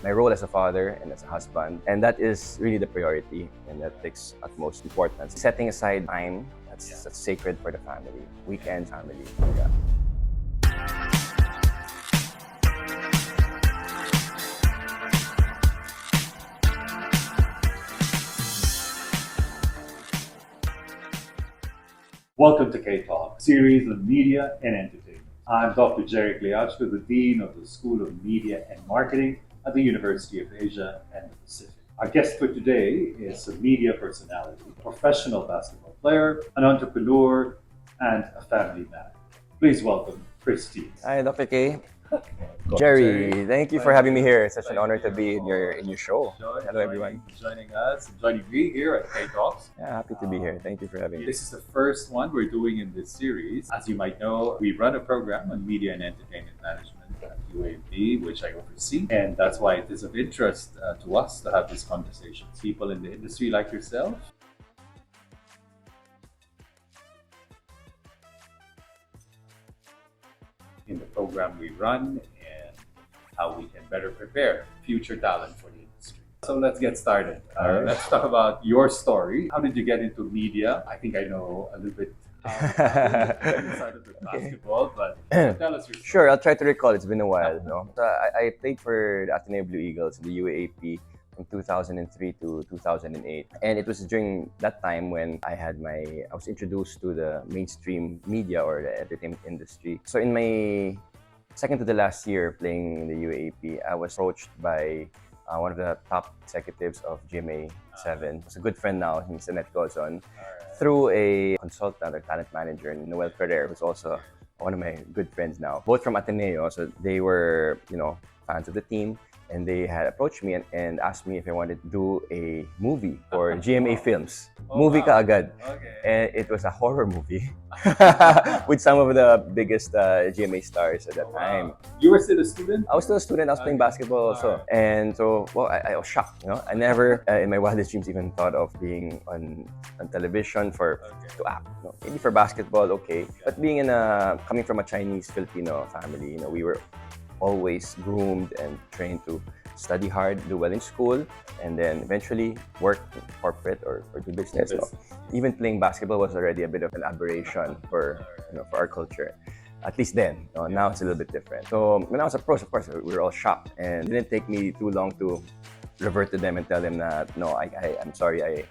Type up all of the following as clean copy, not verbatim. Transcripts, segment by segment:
my role as a father and as a husband. And that is really the priority, and that takes utmost importance. Setting aside time that's sacred for the family, weekend family. Yeah. Welcome to K-Talk, series on media and entertainment. I'm Dr. Jerry Gliachko, the Dean of the School of Media and Marketing at the University of Asia and the Pacific. Our guest for today is a media personality, a professional basketball player, an entrepreneur, and a family man. Please welcome Christine. Hi, Dr. K. Jerry, thank you for having me here. It's such an honor to be in your show. Hello, everyone. Joining us, joining me here at K-Talks. Yeah, happy to be here. Thank you for having me. This is the first one we're doing in this series. As you might know, we run a program on media and entertainment management at UA&P, which I oversee. And that's why it is of interest to us to have this conversation. People in the industry like yourself. In the program we run and how we can better prepare future talent for the industry. So let's get started. Let's talk about your story. How did you get into media? I think I know a little bit inside of the basketball, but tell us your story. Sure, I'll try to recall. It's been a while. No? So I played for the Ateneo Blue Eagles in the UA&P from 2003 to 2008. And it was during that time when I was introduced to the mainstream media or the entertainment industry. So in my second to the last year playing in the UA&P, I was approached by one of the top executives of GMA7. He's a good friend now, he's Annette Gozon, through a consultant or talent manager, Noel Ferrer, who's also one of my good friends now. Both from Ateneo, so they were, fans of the team. And they had approached me and asked me if I wanted to do a movie for GMA Films. Movie ka agad. Okay. And it was a horror movie with some of the biggest GMA stars at that time. You were still a student? I was still a student. I was playing basketball also. And so, I was shocked. I never, in my wildest dreams, even thought of being on television to act. Maybe for basketball, okay. But coming from a Chinese Filipino family, we were always groomed and trained to study hard, do well in school, and then eventually work in corporate or do business. So even playing basketball was already a bit of an aberration for our culture. At least then. Now it's a little bit different. So when I was approached, of course, we were all shocked, and it didn't take me too long to revert to them and tell them that no, I'm sorry.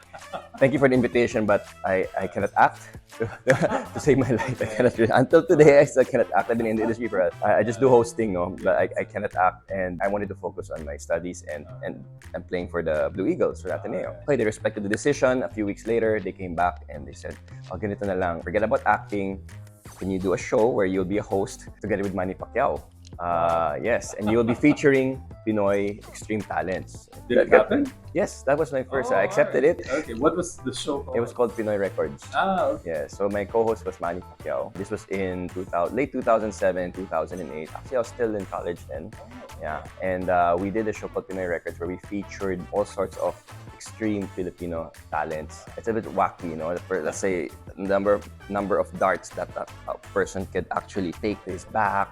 Thank you for the invitation, but I cannot act to save my life. I cannot. Until today, I still cannot act. I've been in the industry for I just do hosting, but I cannot act, and I wanted to focus on my studies and playing for the Blue Eagles for Ateneo. Okay, they respected the decision. A few weeks later, they came back and they said, ganito na lang. Forget about acting. Can you do a show where you'll be a host together with Manny Pacquiao? Yes, and you'll be featuring Pinoy extreme talents. Did it happen? Yes, that was my first. I accepted it. Okay, what was the show called? It was called Pinoy Records. Okay. Yeah, so my co-host was Manny Pacquiao. This was in late 2007, 2008. Actually, I was still in college then. Yeah, and we did a show called Pinoy Records where we featured all sorts of extreme Filipino talents. It's a bit wacky, let's say number of darts that a person could actually take to his back,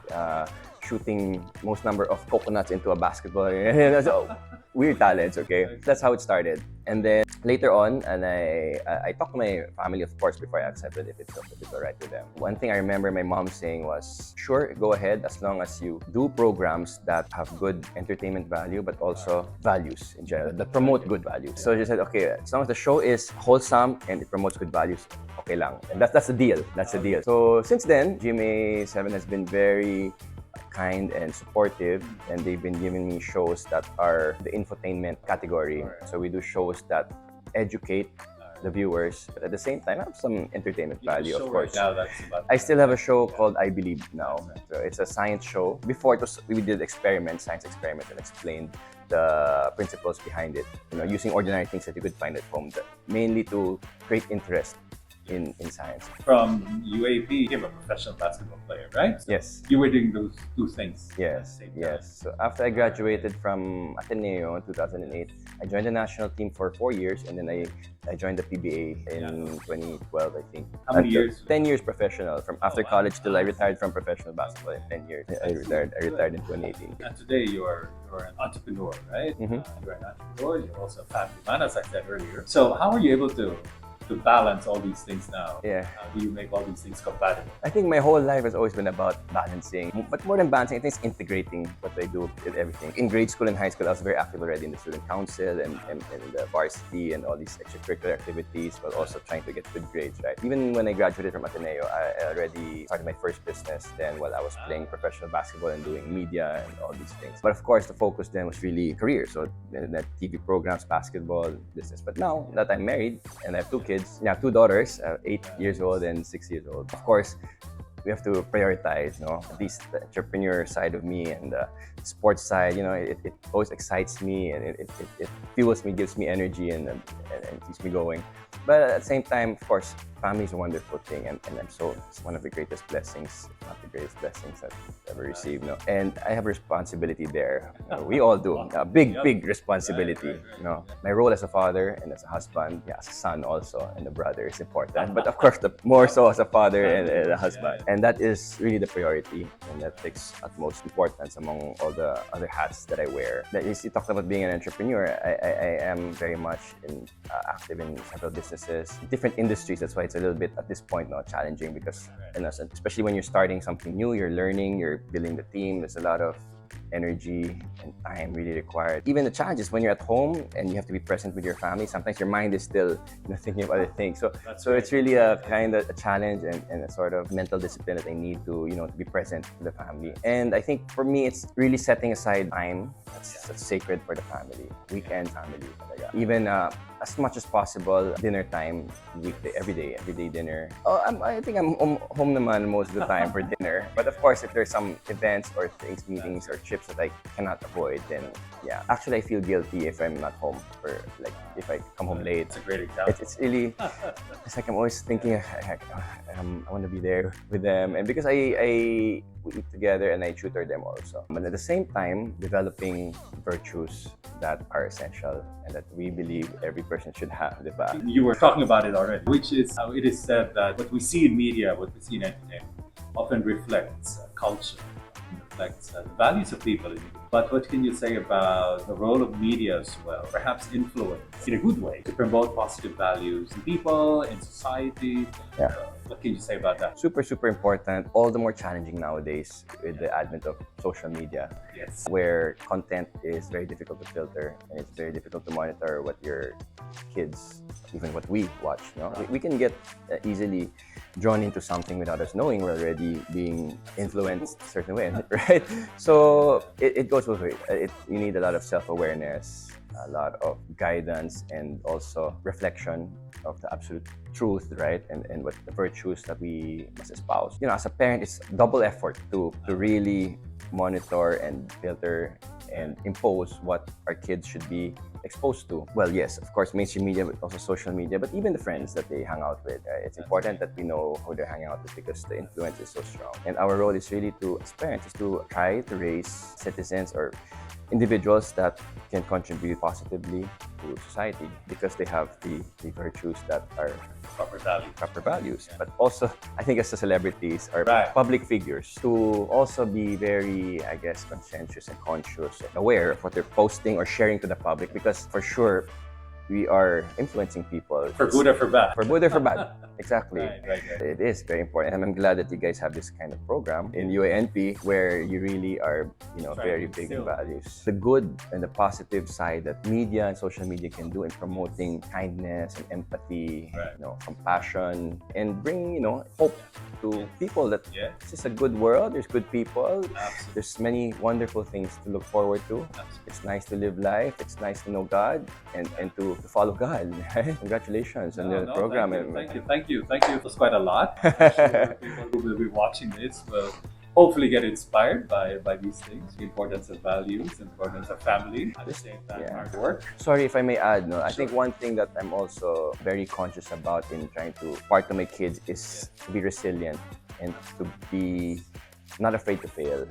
shooting most number of coconuts into a basketball. So, weird talents, okay? That's how it started. And then later on, and I talked to my family, of course, before I accepted if it's all right with them. One thing I remember my mom saying was, sure, go ahead as long as you do programs that have good entertainment value, but also values in general, that promote good values. So she said, okay, as long as the show is wholesome and it promotes good values, okay lang. And that's the deal. That's the deal. So since then, GMA7 has been very kind and supportive, and they've been giving me shows that are the infotainment category. So we do shows that educate the viewers, but at the same time have some entertainment value, of course. Right now, I still have a show called I Believe now. So it's a science show. Before we did science experiments, and explained the principles behind it. Using ordinary things that you could find at home, mainly to create interest in science. From UA&P, you became a professional basketball player, right? So Yes. you were doing those two things at the Yes, same time. yes. So after I graduated from Ateneo in 2008, I joined the national team for 4 years, and then I joined the PBA in 2012, I think. How many years? 10 years professional. From after wow. college till I retired from professional basketball in 10 years. I retired in 2018. And today you're an entrepreneur, right? Mhm. You're an entrepreneur. You're also a family man, as I said earlier. So how are you able to balance all these things now? Yeah. How do you make all these things compatible? I think my whole life has always been about balancing. But more than balancing, I think it's integrating what I do with everything. In grade school and high school, I was very active already in the student council and the varsity and all these extracurricular activities, while also trying to get good grades, right? Even when I graduated from Ateneo, I already started my first business then while I was playing professional basketball and doing media and all these things. But of course, the focus then was really career. So that TV programs, basketball, business. But now that I'm married and I have two kids, yeah, two daughters, 8 years old and 6 years old. Of course, we have to prioritize, at least the entrepreneur side of me and the sports side. It always excites me and it fuels me, gives me energy and keeps me going. But at the same time, of course, family is a wonderful thing, and so it's one of the greatest blessings, if not the greatest blessings I've ever received. And I have a responsibility there. We all do. A big responsibility. My role as a father and as a husband, as a son also, and a brother is important. But of course, more so as a father and a husband. And that is really the priority, and that takes utmost importance among all the other hats that I wear. You talked about being an entrepreneur. I am very much active in several businesses, different industries. That's why it's a little bit at this point challenging because, especially when you're starting something new, you're learning, you're building the team. There's a lot of energy and time really required. Even the challenge is when you're at home and you have to be present with your family, sometimes your mind is still thinking of other things. So it's really a kind of a challenge and a sort of mental discipline that I need to to be present with the family. And I think for me, it's really setting aside time that's sacred for the family, weekend family. Even as much as possible, dinner time, weekday, everyday dinner. I think I'm home naman most of the time for dinner. But of course, if there's some events or things, meetings or trips that I cannot avoid, then yeah. Actually, I feel guilty if I'm not home or if I come home late. It's a great example. It's really, it's like I'm always thinking, I want to be there with them. And because we eat together and I tutor them also. But at the same time, developing virtues that are essential and that we believe every person should have, diba? You were talking about it already, which is how it is said that what we see in media, what we see in entertainment, often reflects culture, reflects the values of people. But what can you say about the role of media as well? Perhaps influence in a good way to promote positive values in people, in society. Yeah. What can you say about that? Super important. All the more challenging nowadays with the advent of social media. Yes. Where content is very difficult to filter and it's very difficult to monitor what your kids, even what we watch. We can get easily drawn into something without us knowing we're already being influenced a certain way, right? So it goes both ways. You need a lot of self-awareness, a lot of guidance, and also reflection of the absolute truth, right? And what the virtues that we must espouse. As a parent, it's double effort to really monitor and filter and impose what our kids should be exposed to. Well, yes, of course, mainstream media, but also social media, but even the friends that they hang out with. It's important that we know who they're hanging out with because the influence is so strong. And our role is really as parents, is to try to raise citizens or individuals that can contribute positively to society because they have the virtues that are proper values. But also, I think as the celebrities or public figures, to also be very, I guess, conscientious and conscious and aware of what they're posting or sharing to the public because for sure, we are influencing people. For good or for bad. For good or for bad. Exactly. Right. It is very important. And I'm glad that you guys have this kind of program in UA&P where you really are, very big in values. The good and the positive side that media and social media can do in promoting kindness and empathy, compassion, and bring, hope to people that it's just a good world. There's good people. Absolutely. There's many wonderful things to look forward to. Absolutely. It's nice to live life. It's nice to know God and to follow God. Right? Congratulations on the program. Thank you. That's quite a lot. I'm sure people who will be watching this will hopefully get inspired by these things. The importance of values, the importance of family, at the same time Yeah. hard work. Sorry if I may add, no, I Sure. think one thing that I'm also very conscious about in trying to part to my kids is to be resilient and to be not afraid to fail.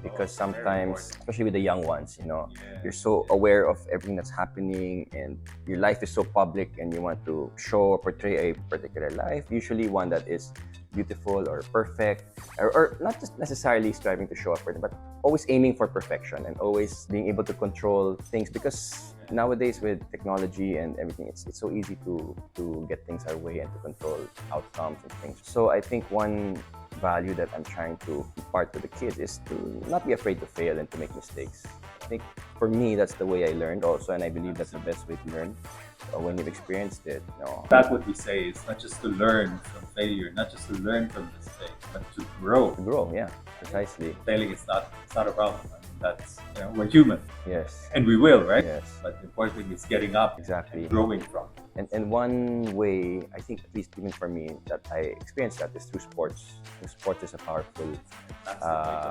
Because Very sometimes, important. especially with the young ones, you know, Yeah. you're so aware of everything that's happening and your life is so public and you want to show or portray a particular life, usually one that is beautiful or perfect, or not just necessarily striving to show up, but always aiming for perfection and always being able to control things because nowadays with technology and everything, it's so easy to get things our way and to control outcomes and things. So I think one value that I'm trying to impart to the kids is to not be afraid to fail and to make mistakes. I think for me, that's the way I learned also, and I believe that's the best way to learn when you've experienced it. No. That's what we say is not just to learn from failure, not just to learn from mistakes, but to grow. To grow, yeah, precisely. Failing is not a problem. I mean, that's we're human, Yes, and we will, right? yes, But the important thing is getting up exactly. and growing from. And one way, I think, at least even for me, that I experienced that is through sports. Sports is a powerful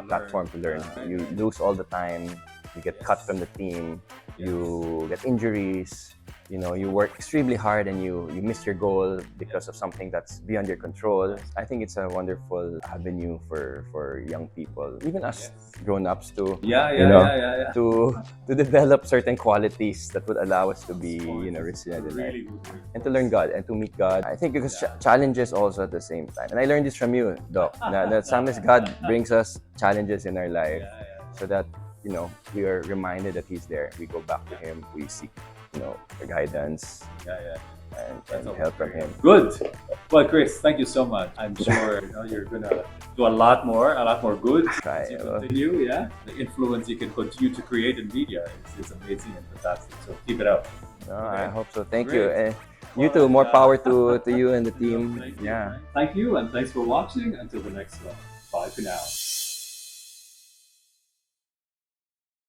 platform to learn. You lose all the time, you get cut from the team, you get injuries, you know, you work extremely hard and you miss your goal because of something that's beyond your control. I think it's a wonderful avenue for young people, even us grown-ups to you know, to develop certain qualities that would allow us to be, you know, resilient in life Really good work. and to learn God and to meet God. I think because challenges also at the same time. And I learned this from you, Doc, that sometimes God brings us challenges in our life so that, you know, we are reminded that He's there. We go back to Him, we seek, you know, the guidance and help from Him. Good. Well, Chris, thank you so much. I'm sure you're gonna do a lot more good Try, as you continue. Yeah, the influence you can continue to create in media is amazing and fantastic. So keep it up. No, I hope so. Thank Great. you. And you too. More power to you and the team. Thank you, Yeah. man. Thank you, and thanks for watching. Until the next one. Bye for now.